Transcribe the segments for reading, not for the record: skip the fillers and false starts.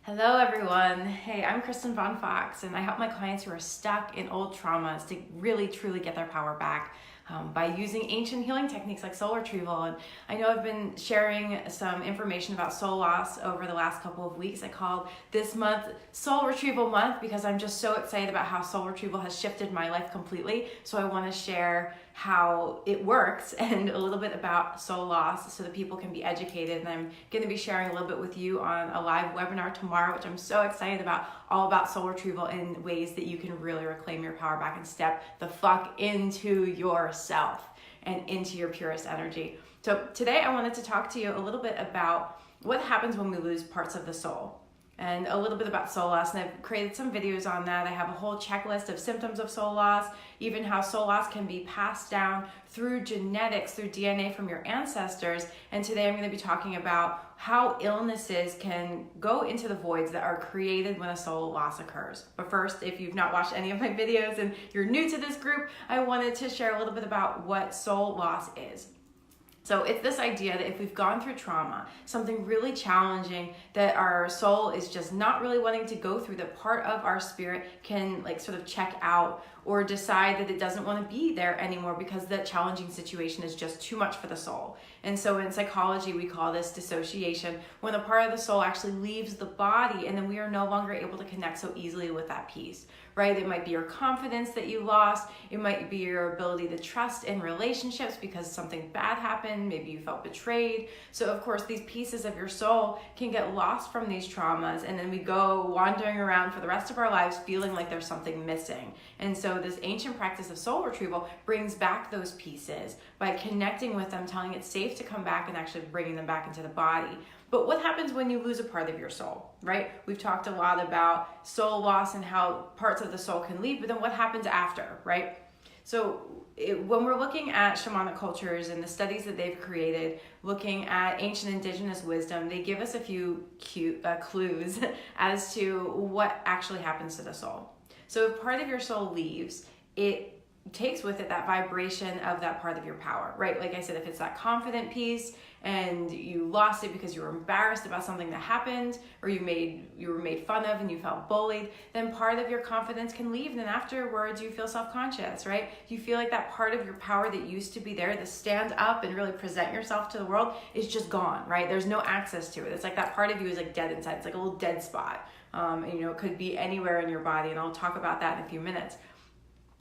Hello everyone. Hey, I'm Kristen Von Fox and I help my clients who are stuck in old traumas to really truly get their power back by using ancient healing techniques like soul retrieval. And I know I've been sharing some information about soul loss over the last couple of weeks. I called this month Soul Retrieval Month because I'm just so excited about how soul retrieval has shifted my life completely. So I want to share how it works and a little bit about soul loss so that people can be educated. And I'm going to be sharing a little bit with you on a live webinar tomorrow, which I'm so excited about, all about soul retrieval in ways that you can really reclaim your power back and step the fuck into yourself and into your purest energy. So today I wanted to talk to you a little bit about what happens when we lose parts of the soul, and a little bit about soul loss. And I've created some videos on that. I have a whole checklist of symptoms of soul loss, even how soul loss can be passed down through genetics, through DNA from your ancestors. And today I'm going to be talking about how illnesses can go into the voids that are created when a soul loss occurs. But first, if you've not watched any of my videos and you're new to this group, I wanted to share a little bit about what soul loss is. So it's this idea that if we've gone through trauma, something really challenging that our soul is just not really wanting to go through, that part of our spirit can sort of check out or decide that it doesn't want to be there anymore because that challenging situation is just too much for the soul. And so in psychology, we call this dissociation, when a part of the soul actually leaves the body and then we are no longer able to connect so easily with that piece, right? It might be your confidence that you lost. It might be your ability to trust in relationships because something bad happened. Maybe you felt betrayed. So of course, these pieces of your soul can get lost from these traumas, and then we go wandering around for the rest of our lives feeling like there's something missing. And so this ancient practice of soul retrieval brings back those pieces by connecting with them, telling it's safe to come back and actually bringing them back into the body. But what happens when you lose a part of your soul, right? We've talked a lot about soul loss and how parts of the soul can leave, but then what happens after, right? So when we're looking at shamanic cultures and the studies that they've created, looking at ancient indigenous wisdom, they give us a few clues as to what actually happens to the soul. So if part of your soul leaves, it takes with it that vibration of that part of your power, right? Like I said, if it's that confident piece and you lost it because you were embarrassed about something that happened, or you were made fun of and you felt bullied, then part of your confidence can leave. And then afterwards you feel self-conscious, right? You feel like that part of your power that used to be there to stand up and really present yourself to the world is just gone, right? There's no access to it. It's like that part of you is dead inside. It's like a little dead spot. And it could be anywhere in your body, and I'll talk about that in a few minutes.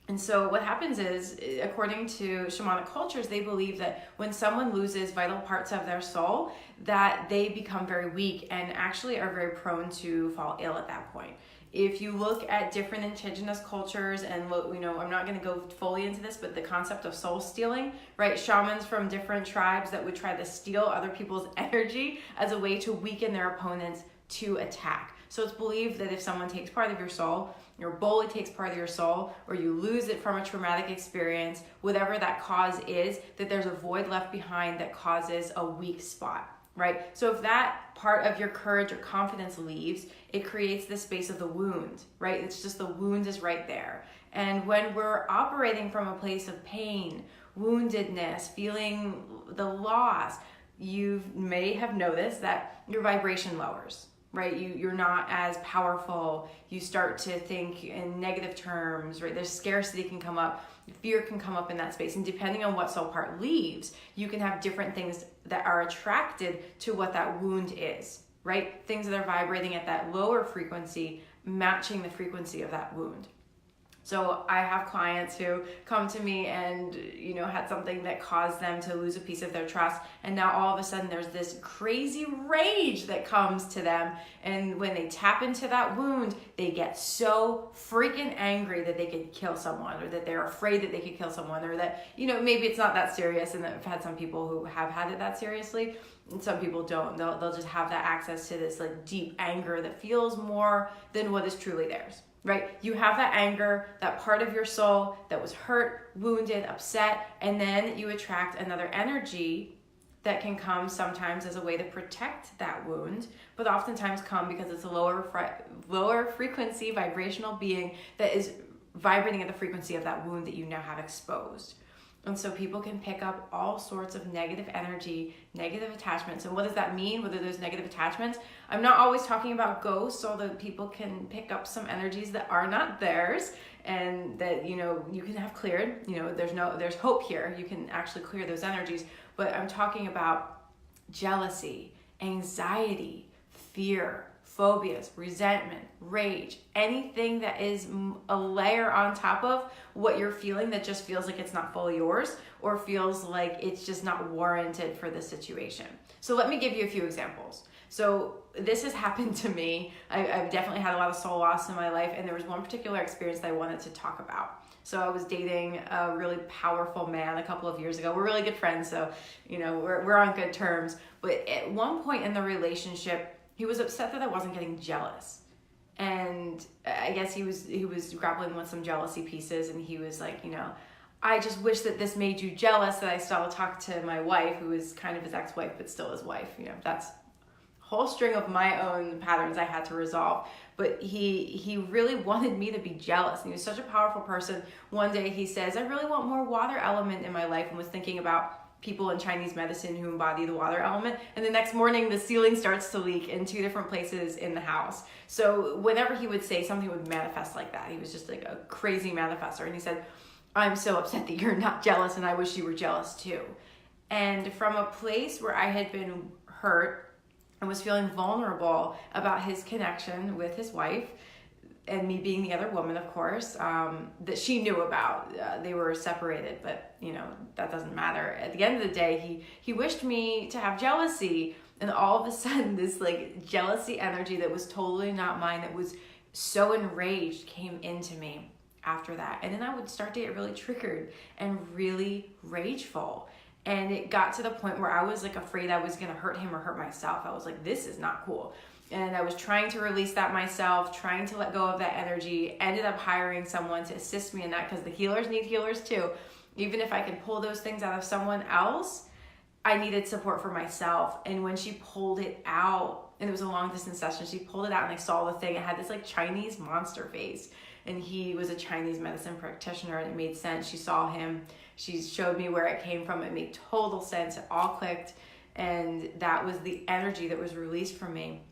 And so what happens is, according to shamanic cultures, they believe that when someone loses vital parts of their soul, that they become very weak and actually are very prone to fall ill at that point. If you look at different indigenous cultures, and I'm not going to go fully into this, but the concept of soul stealing, right? Shamans from different tribes that would try to steal other people's energy as a way to weaken their opponents to attack. So it's believed that if someone takes part of your soul, your bully takes part of your soul, or you lose it from a traumatic experience, whatever that cause is, that there's a void left behind that causes a weak spot, right? So if that part of your courage or confidence leaves, it creates the space of the wound, right? It's just the wound is right there. And when we're operating from a place of pain, woundedness, feeling the loss, you may have noticed that your vibration lowers, right? You're not as powerful. You start to think in negative terms, right? There's scarcity can come up, fear can come up in that space. And depending on what soul part leaves, you can have different things that are attracted to what that wound is, right? Things that are vibrating at that lower frequency, matching the frequency of that wound. So I have clients who come to me and, had something that caused them to lose a piece of their trust. And now all of a sudden there's this crazy rage that comes to them. And when they tap into that wound, they get so freaking angry that they could kill someone, or that they're afraid that they could kill someone, or that, maybe it's not that serious. And I've had some people who have had it that seriously, and some people don't. They'll just have that access to this deep anger that feels more than what is truly theirs. Right? You have that anger, that part of your soul that was hurt, wounded, upset, and then you attract another energy that can come sometimes as a way to protect that wound, but oftentimes come because it's a lower frequency vibrational being that is vibrating at the frequency of that wound that you now have exposed. And so people can pick up all sorts of negative energy, negative attachments. And what does that mean? What are those negative attachments? I'm not always talking about ghosts, although people can pick up some energies that are not theirs and that, you know, you can have cleared. You know, there's hope here. You can actually clear those energies. But I'm talking about jealousy, anxiety, fear, phobias, resentment, rage, anything that is a layer on top of what you're feeling that just feels like it's not fully yours or feels like it's just not warranted for the situation. So let me give you a few examples. So this has happened to me. I've definitely had a lot of soul loss in my life, and there was one particular experience that I wanted to talk about. So I was dating a really powerful man a couple of years ago. We're really good friends, so you know we're on good terms. But at one point in the relationship, he was upset that I wasn't getting jealous. And I guess he was grappling with some jealousy pieces, and he was like, you know, I just wish that this made you jealous that I still talk to my wife, who is kind of his ex-wife, but still his wife. You know, that's a whole string of my own patterns I had to resolve. But he really wanted me to be jealous. And he was such a powerful person. One day he says, I really want more water element in my life, and was thinking about people in Chinese medicine who embody the water element. And the next morning, the ceiling starts to leak in 2 different places in the house. So whenever he would say something would manifest like that, he was just like a crazy manifester. And he said, I'm so upset that you're not jealous, and I wish you were jealous too. And from a place where I had been hurt and was feeling vulnerable about his connection with his wife, and me being the other woman, of course, that she knew about. They were separated, but you know, that doesn't matter. At the end of the day, he wished me to have jealousy, and all of a sudden this like jealousy energy that was totally not mine, that was so enraged, came into me after that. And then I would start to get really triggered and really rageful. And it got to the point where I was like afraid I was gonna hurt him or hurt myself. I was like, this is not cool. And I was trying to release that myself, trying to let go of that energy, ended up hiring someone to assist me in that, because the healers need healers too. Even if I could pull those things out of someone else, I needed support for myself. And when she pulled it out, and it was a long distance session, she pulled it out and I saw the thing. It had this like Chinese monster face. And he was a Chinese medicine practitioner, and it made sense. She saw him, she showed me where it came from. It made total sense, it all clicked. And that was the energy that was released from me.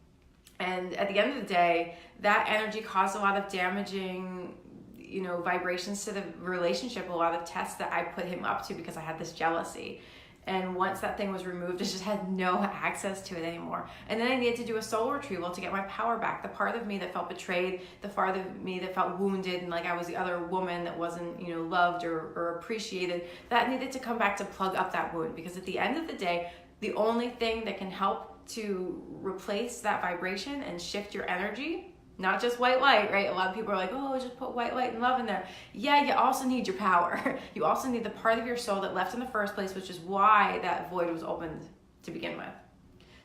And at the end of the day, that energy caused a lot of damaging, you know, vibrations to the relationship, a lot of tests that I put him up to because I had this jealousy. And once that thing was removed, I just had no access to it anymore. And then I needed to do a soul retrieval to get my power back. The part of me that felt betrayed, the part of me that felt wounded and like I was the other woman that wasn't, you know, loved or appreciated, that needed to come back to plug up that wound. Because at the end of the day, the only thing that can help to replace that vibration and shift your energy, not just white light, right? A lot of people are like, oh, just put white light and love in there. Yeah, you also need your power. You also need the part of your soul that left in the first place, which is why that void was opened to begin with.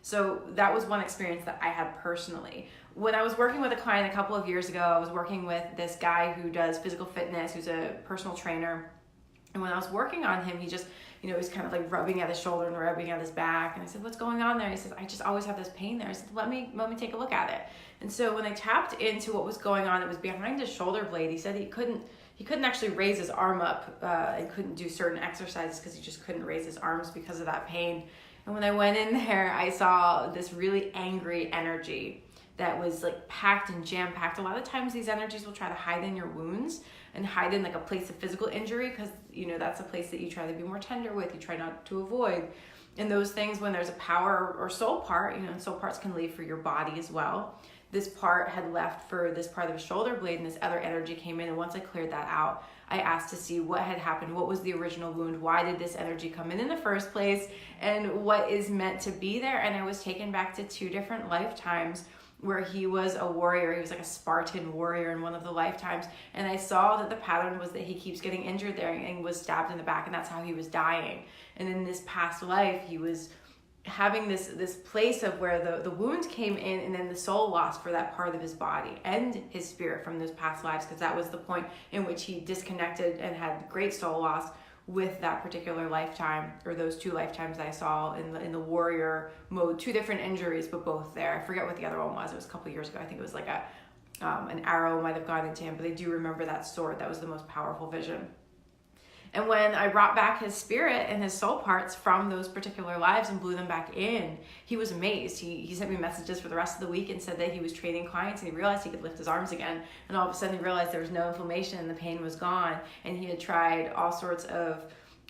So that was one experience that I had personally. When I was working with a client a couple of years ago, I was working with this guy who does physical fitness, who's a personal trainer. And when I was working on him, he just, you know, he's kind of like rubbing at his shoulder and rubbing at his back. And I said, what's going on there? He said, I just always have this pain there. I said, let me take a look at it. And so when I tapped into what was going on, it was behind his shoulder blade. He said he couldn't actually raise his arm up and couldn't do certain exercises because he just couldn't raise his arms because of that pain. And when I went in there, I saw this really angry energy that was like packed and jam-packed. A lot of times these energies will try to hide in your wounds and hide in like a place of physical injury, because you know that's a place that you try to be more tender with, you try not to avoid. And those things, when there's a power or soul part, you know, and soul parts can leave for your body as well. This part had left for this part of his shoulder blade, and this other energy came in. And once I cleared that out, I asked to see what had happened, what was the original wound, why did this energy come in the first place, and what is meant to be there. And I was taken back to 2 different lifetimes where he was a warrior. He was like a Spartan warrior in one of the lifetimes. And I saw that the pattern was that he keeps getting injured there and was stabbed in the back, and that's how he was dying. And in this past life, he was having this place of where the wound came in, and then the soul lost for that part of his body and his spirit from those past lives, because that was the point in which he disconnected and had great soul loss with that particular lifetime, or those 2 lifetimes I saw in the warrior mode. 2 different injuries, but both there. I forget what the other one was. It was a couple years ago. I think it was like an arrow might have gone into him, but I do remember that sword. That was the most powerful vision. And when I brought back his spirit and his soul parts from those particular lives and blew them back in, he was amazed. He sent me messages for the rest of the week and said that he was training clients and he realized he could lift his arms again. And all of a sudden he realized there was no inflammation and the pain was gone. And he had tried all sorts of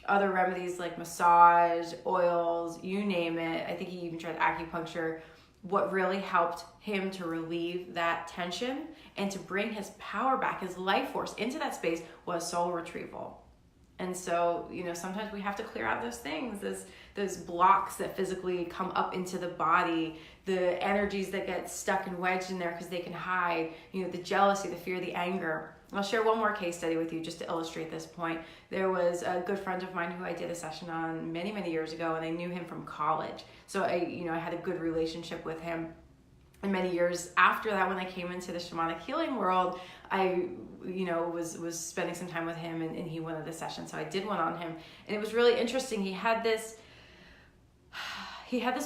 other remedies like massage, oils, you name it. I think he even tried acupuncture. What really helped him to relieve that tension and to bring his power back, his life force into that space, was soul retrieval. And so, sometimes we have to clear out those things, those blocks that physically come up into the body, the energies that get stuck and wedged in there because they can hide, the jealousy, the fear, the anger. I'll share one more case study with you just to illustrate this point. There was a good friend of mine who I did a session on many, many years ago, and I knew him from college. So I had a good relationship with him. And many years after that, when I came into the shamanic healing world, I, was spending some time with him, and he wanted a session. So I did one on him, and it was really interesting. He had this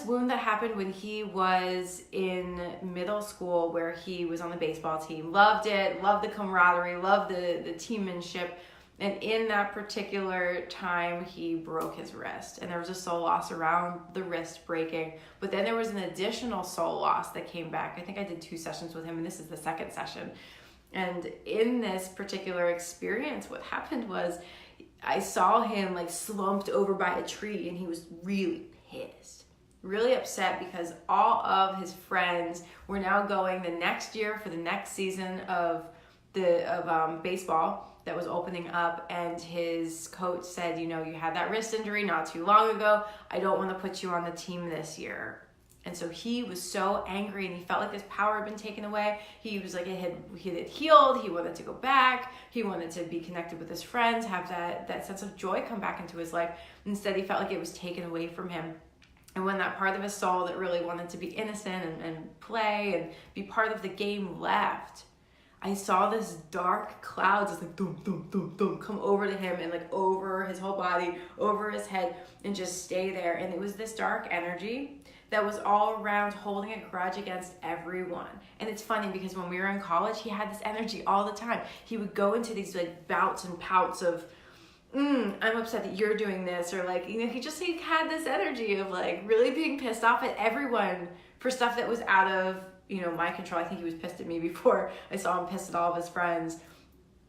wound that happened when he was in middle school, where he was on the baseball team, loved it, loved the camaraderie, loved the teammanship. And in that particular time, he broke his wrist, and there was a soul loss around the wrist breaking. But then there was an additional soul loss that came back. I think I did 2 sessions with him, and this is the second session. And in this particular experience, what happened was I saw him slumped over by a tree, and he was really pissed, really upset, because all of his friends were now going the next year for the next season of baseball that was opening up, and his coach said, you had that wrist injury not too long ago. I don't want to put you on the team this year. And so he was so angry, and he felt like his power had been taken away. He was like, he had healed. He wanted to go back. He wanted to be connected with his friends, have that sense of joy come back into his life. Instead, he felt like it was taken away from him. And when that part of his soul that really wanted to be innocent and play and be part of the game left, I saw this dark cloud just dum, dum, dum, dum, come over to him and over his whole body, over his head, and just stay there. And it was this dark energy that was all around holding a grudge against everyone. And it's funny because when we were in college, he had this energy all the time. He would go into these bouts and pouts of, I'm upset that you're doing this, or he had this energy of really being pissed off at everyone for stuff that was out of my control. I think he was pissed at me before I saw him pissed at all of his friends.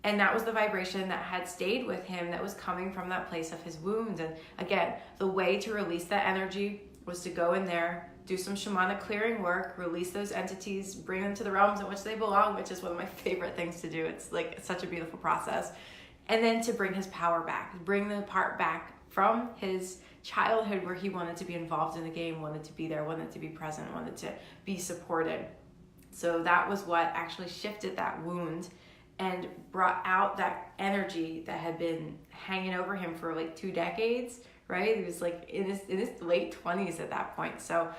And that was the vibration that had stayed with him, that was coming from that place of his wounds. And again, the way to release that energy was to go in there, do some shamanic clearing work, release those entities, bring them to the realms in which they belong, which is one of my favorite things to do. It's such a beautiful process. And then to bring his power back, bring the part back from his childhood where he wanted to be involved in the game, wanted to be there, wanted to be present, wanted to be supported. So that was what actually shifted that wound and brought out that energy that had been hanging over him for 2 decades, right? He was in his late 20s at that point. So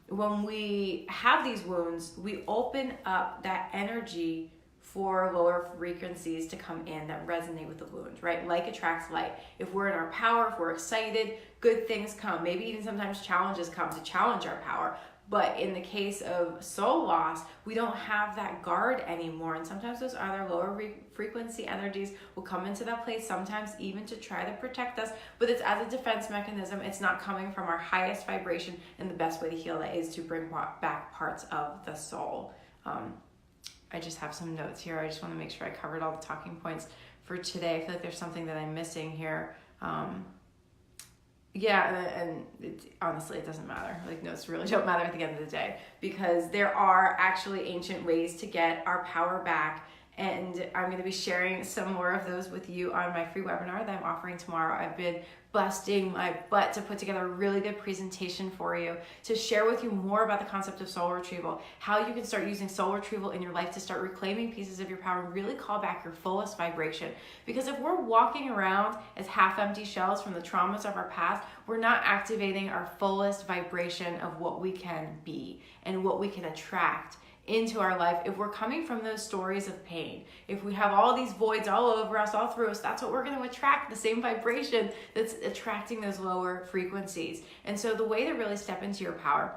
when we have these wounds, we open up that energy for lower frequencies to come in that resonate with the wound, right? Like attracts like. If we're in our power, if we're excited, good things come. Maybe even sometimes challenges come to challenge our power. But in the case of soul loss, we don't have that guard anymore. And sometimes those other lower frequency energies will come into that place, sometimes even to try to protect us. But it's as a defense mechanism. It's not coming from our highest vibration. And the best way to heal that is to bring back parts of the soul. I just have some notes here. I just want to make sure I covered all the talking points for today. I feel like there's something that I'm missing here. Honestly, it doesn't matter. Notes really don't matter at the end of the day, because there are actually ancient ways to get our power back. And I'm going to be sharing some more of those with you on my free webinar that I'm offering tomorrow. I've been busting my butt to put together a really good presentation for you to share with you more about the concept of soul retrieval, how you can start using soul retrieval in your life to start reclaiming pieces of your power and really call back your fullest vibration. Because if we're walking around as half-empty shells from the traumas of our past, we're not activating our fullest vibration of what we can be and what we can attract into our life. If we're coming from those stories of pain, if we have all these voids all over us, all through us, that's what we're going to attract, the same vibration that's attracting those lower frequencies. And so the way to really step into your power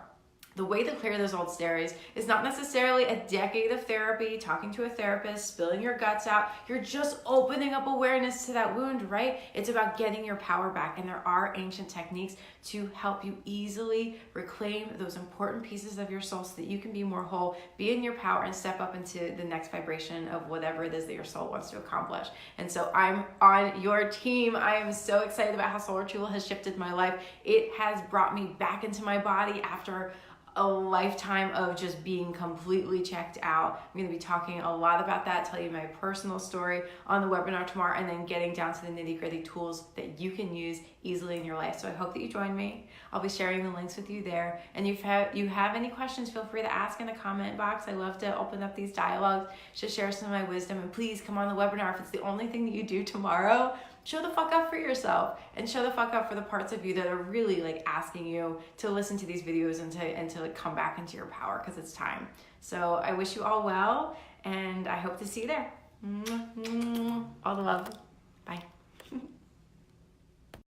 the way to clear those old stories is not necessarily a decade of therapy, talking to a therapist, spilling your guts out. You're just opening up awareness to that wound, right? It's about getting your power back. And there are ancient techniques to help you easily reclaim those important pieces of your soul so that you can be more whole, be in your power, and step up into the next vibration of whatever it is that your soul wants to accomplish. And so I'm on your team. I am so excited about how Soul Retrieval has shifted my life. It has brought me back into my body after a lifetime of just being completely checked out. I'm going to be talking a lot about that, tell you my personal story on the webinar tomorrow, and then getting down to the nitty-gritty tools that you can use easily in your life. So I hope that you join me. I'll be sharing the links with you there. And if you have any questions, feel free to ask in the comment box. I love to open up these dialogues, to share some of my wisdom. And please come on the webinar. If it's the only thing that you do tomorrow, show the fuck up for yourself, and show the fuck up for the parts of you that are really like asking you to listen to these videos and to like come back into your power, because it's time. So I wish you all well, and I hope to see you there. All the love. Bye.